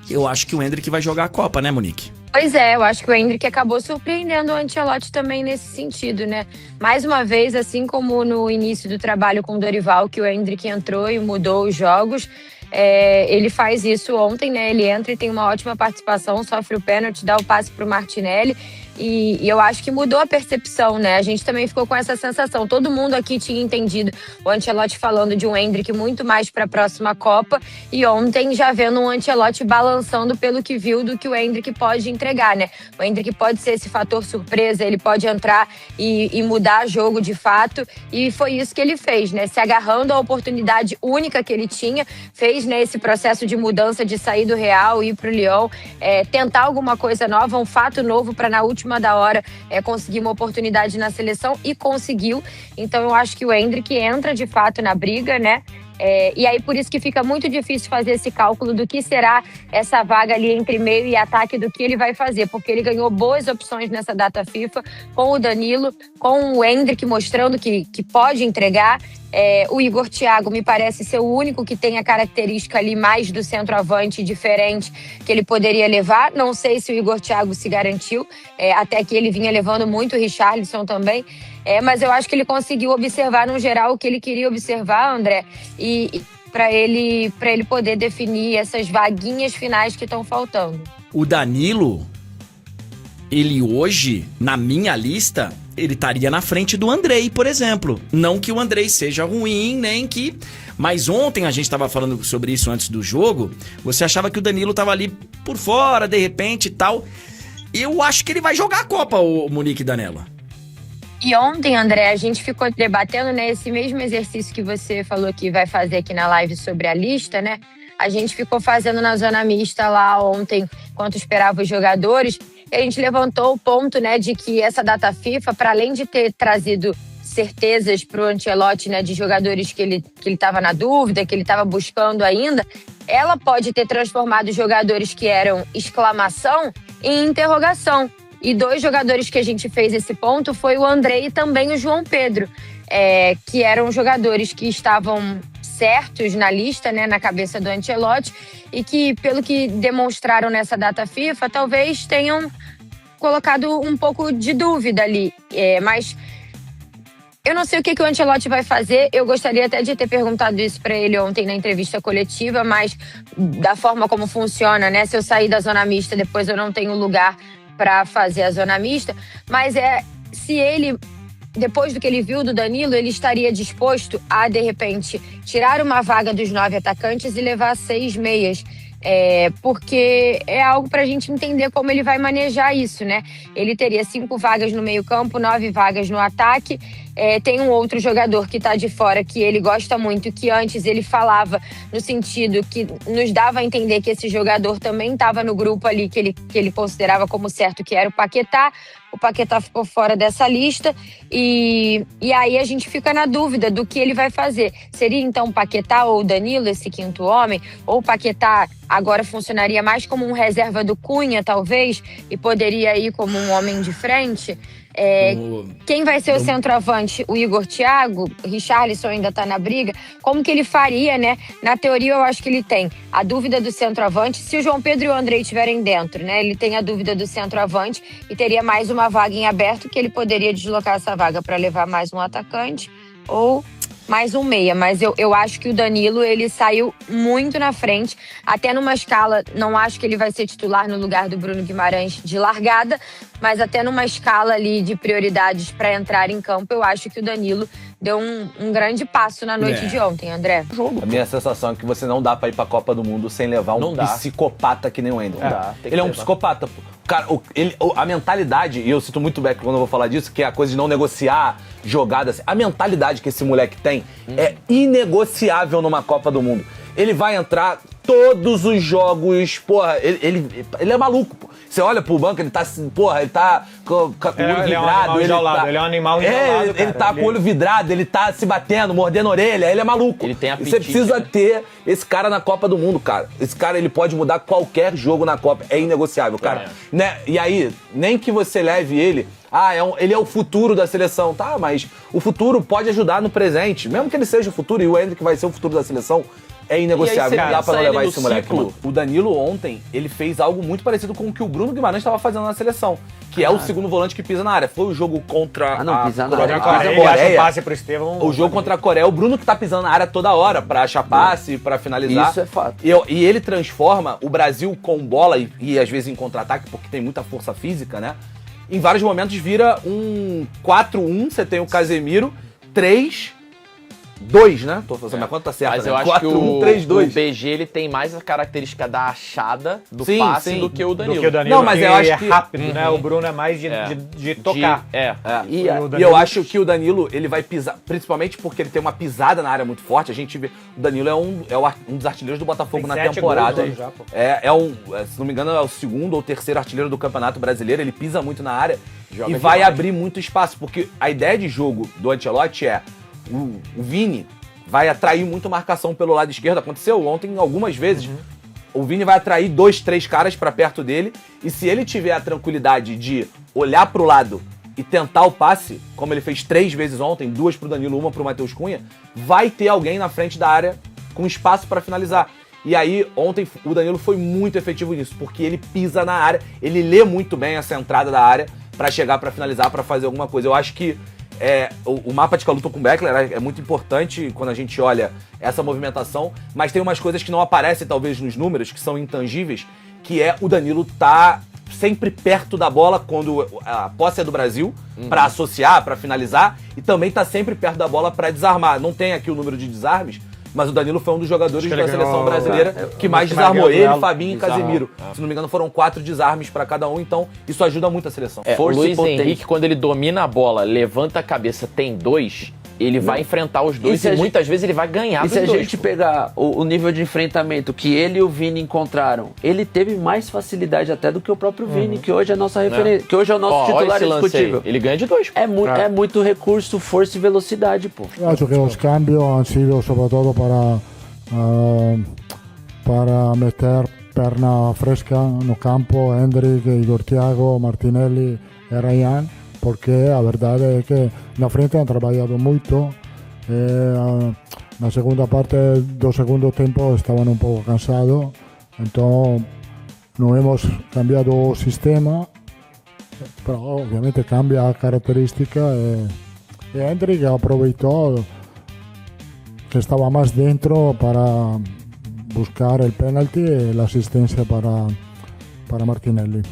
Eu acho que o Endrick vai jogar a Copa, né, Monique? Pois é, eu acho que o Endrick acabou surpreendendo o Ancelotti também nesse sentido, né? Mais uma vez, assim como no início do trabalho com o Dorival, que o Endrick entrou e mudou os jogos, ele faz isso ontem, né? Ele entra e tem uma ótima participação, sofre o pênalti, dá o passe pro Martinelli. E eu acho que mudou a percepção, né? A gente também ficou com essa sensação. Todo mundo aqui tinha entendido o Ancelotti falando de um Endrick muito mais para a próxima Copa. E ontem já vendo um Ancelotti balançando pelo que viu do que o Endrick pode entregar, né? O Endrick pode ser esse fator surpresa, ele pode entrar e mudar jogo de fato. E foi isso que ele fez, né? Se agarrando à oportunidade única que ele tinha, fez, né, esse processo de mudança, de sair do Real, ir para o Lyon, tentar alguma coisa nova, um fato novo para na última da hora conseguir uma oportunidade na seleção e conseguiu. Então eu acho que o Endrick entra de fato na briga, né? E aí por isso que fica muito difícil fazer esse cálculo do que será essa vaga ali entre meio e ataque, do que ele vai fazer, porque ele ganhou boas opções nessa data FIFA, com o Danilo, com o Endrick mostrando que pode entregar. O Igor Thiago me parece ser o único que tem a característica ali mais do centroavante diferente que ele poderia levar. Não sei se o Igor Thiago se garantiu, até que ele vinha levando muito o Richarlison também. Mas eu acho que ele conseguiu observar no geral o que ele queria observar, André, e para ele poder definir essas vaguinhas finais que estão faltando. O Danilo, ele hoje, na minha lista, ele estaria na frente do Andrei, por exemplo. Não que o Andrei seja ruim, nem que... Mas ontem a gente estava falando sobre isso antes do jogo. Você achava que o Danilo estava ali por fora, de repente e tal. Eu acho que ele vai jogar a Copa, o Monique Danella. E ontem, André, a gente ficou debatendo, né, esse mesmo exercício que você falou que vai fazer aqui na live sobre a lista, né? A gente ficou fazendo na zona mista lá ontem, enquanto esperava os jogadores. E a gente levantou o ponto, né, de que essa data FIFA, para além de ter trazido certezas para o Ancelotti, né, de jogadores que ele estava na dúvida, que ele estava buscando ainda, ela pode ter transformado jogadores que eram exclamação em interrogação. E 2 jogadores que a gente fez esse ponto foi o Andrei e também o João Pedro, que eram jogadores que estavam certos na lista, né, na cabeça do Ancelotti, e que, pelo que demonstraram nessa data FIFA, talvez tenham colocado um pouco de dúvida ali. Mas eu não sei o que o Ancelotti vai fazer. Eu gostaria até de ter perguntado isso para ele ontem na entrevista coletiva, mas da forma como funciona, né? Se eu sair da zona mista, depois eu não tenho lugar para fazer a zona mista. Mas se ele, depois do que ele viu do Danilo, ele estaria disposto a, de repente, tirar uma vaga dos 9 atacantes e levar 6 meias. Porque é algo para a gente entender como ele vai manejar isso, né? Ele teria 5 vagas no meio-campo, 9 vagas no ataque. Tem um outro jogador que está de fora que ele gosta muito, que antes ele falava no sentido que nos dava a entender que esse jogador também estava no grupo ali que ele considerava como certo, que era o Paquetá. O Paquetá ficou fora dessa lista e aí a gente fica na dúvida do que ele vai fazer. Seria então o Paquetá ou o Danilo, esse quinto homem? Ou o Paquetá agora funcionaria mais como um reserva do Cunha, talvez, e poderia ir como um homem de frente? Quem vai ser o centroavante? O Igor Thiago? O Richarlison ainda tá na briga. Como que ele faria, né? Na teoria, eu acho que ele tem a dúvida do centroavante. Se o João Pedro e o Andrei estiverem dentro, né? Ele tem a dúvida do centroavante e teria mais uma vaga em aberto, que ele poderia deslocar essa vaga para levar mais um atacante ou mais um meia. Mas eu acho que o Danilo, ele saiu muito na frente. Até numa escala, não acho que ele vai ser titular no lugar do Bruno Guimarães de largada, mas até numa escala ali de prioridades para entrar em campo, eu acho que o Danilo deu um grande passo na noite de ontem, André. A minha sensação é que você não dá pra ir pra Copa do Mundo sem levar um psicopata que nem o Endrick. Ele é um psicopata, pô. Cara, a mentalidade, e eu sinto muito bem quando eu vou falar disso, que é a coisa de não negociar jogadas. A mentalidade que esse moleque tem é inegociável numa Copa do Mundo. Ele vai entrar todos os jogos, porra, ele é maluco, pô. Você olha pro banco, ele tá, porra, ele tá com o olho vidrado. Ele é um animal enjaulado, ele tá com o olho vidrado, ele tá se batendo, mordendo a orelha, ele é maluco. Ele tem apetite. Você precisa ter esse cara na Copa do Mundo, cara. Esse cara, ele pode mudar qualquer jogo na Copa. É inegociável, cara. Né? E aí, nem que você leve ele... ele é o futuro da seleção. Tá, mas o futuro pode ajudar no presente. Mesmo que ele seja o futuro, e o Endrick vai ser o futuro da seleção, é inegociável, não dá pra não levar esse moleque. Ciclo. O Danilo ontem, ele fez algo muito parecido com o que o Bruno Guimarães estava fazendo na seleção, que é o segundo volante que pisa na área. Foi o jogo contra pisa na a área. Coreia. Passe pro Estevão. O jogo contra a Coreia, o Bruno que tá pisando na área toda hora pra achar passe, pra finalizar. Isso é fato. E ele transforma o Brasil com bola e às vezes em contra-ataque, porque tem muita força física, né? Em vários momentos vira um 4-1, você tem o Casemiro, 3-2, né? Tô fazendo minha conta, tá certa, Mas né? eu acho 4, que 1, 3, 2. o BG ele tem mais a característica da achada do passe do que o Danilo. Do que o Danilo, Não, mas eu acho que... é rápido, né? O Bruno é mais de tocar. E eu acho que o Danilo, ele vai pisar, principalmente porque ele tem uma pisada na área muito forte. A gente vê, o Danilo é um dos artilheiros do Botafogo na temporada. Gols já, pô. Se não me engano, é o segundo ou terceiro artilheiro do Campeonato Brasileiro. Ele pisa muito na área e vai abrir muito espaço, porque a ideia de jogo do Ancelotti é o Vini vai atrair muito marcação pelo lado esquerdo. Aconteceu ontem algumas vezes. O Vini vai atrair 2, 3 caras pra perto dele, e se ele tiver a tranquilidade de olhar pro lado e tentar o passe, como ele fez 3 vezes ontem, 2 pro Danilo, 1 pro Matheus Cunha, vai ter alguém na frente da área com espaço pra finalizar. E aí, ontem, o Danilo foi muito efetivo nisso, porque ele pisa na área, ele lê muito bem essa entrada da área pra chegar pra finalizar, pra fazer alguma coisa. Eu acho que o mapa de Caluto com Beckler é muito importante quando a gente olha essa movimentação, mas tem umas coisas que não aparecem talvez nos números, que são intangíveis, que é o Danilo tá sempre perto da bola quando a posse é do Brasil, pra associar, pra finalizar, e também tá sempre perto da bola pra desarmar. Não tem aqui o número de desarmes, mas o Danilo foi um dos jogadores da seleção brasileira que mais desarmou. Ele, Fabinho e Casemiro. Se não me engano, foram 4 desarmes pra cada um, então isso ajuda muito a seleção. O Luiz Henrique, quando ele domina a bola, levanta a cabeça, tem 2, ele vai enfrentar os 2 e muitas vezes ele vai ganhar dos 2. E se a gente pegar o nível de enfrentamento que ele e o Vini encontraram, ele teve mais facilidade até do que o próprio Vini, que hoje é a nossa referência, que hoje é o nosso titular indiscutível. Ele ganha de 2. É muito recurso, força e velocidade, pô. Eu acho que os cambios han sido sobretudo para meter perna fresca no campo, Hendrick, Igor Thiago, Martinelli e Ryan, porque a verdade é que na frente han trabalhado muito. Na segunda parte do segundo tempo estaban un pouco cansados, então não hemos cambiado o sistema, pero obviamente cambia a característica e Hendrick aproveitou que estaba más dentro para buscar el penalti y la asistencia para Martinelli.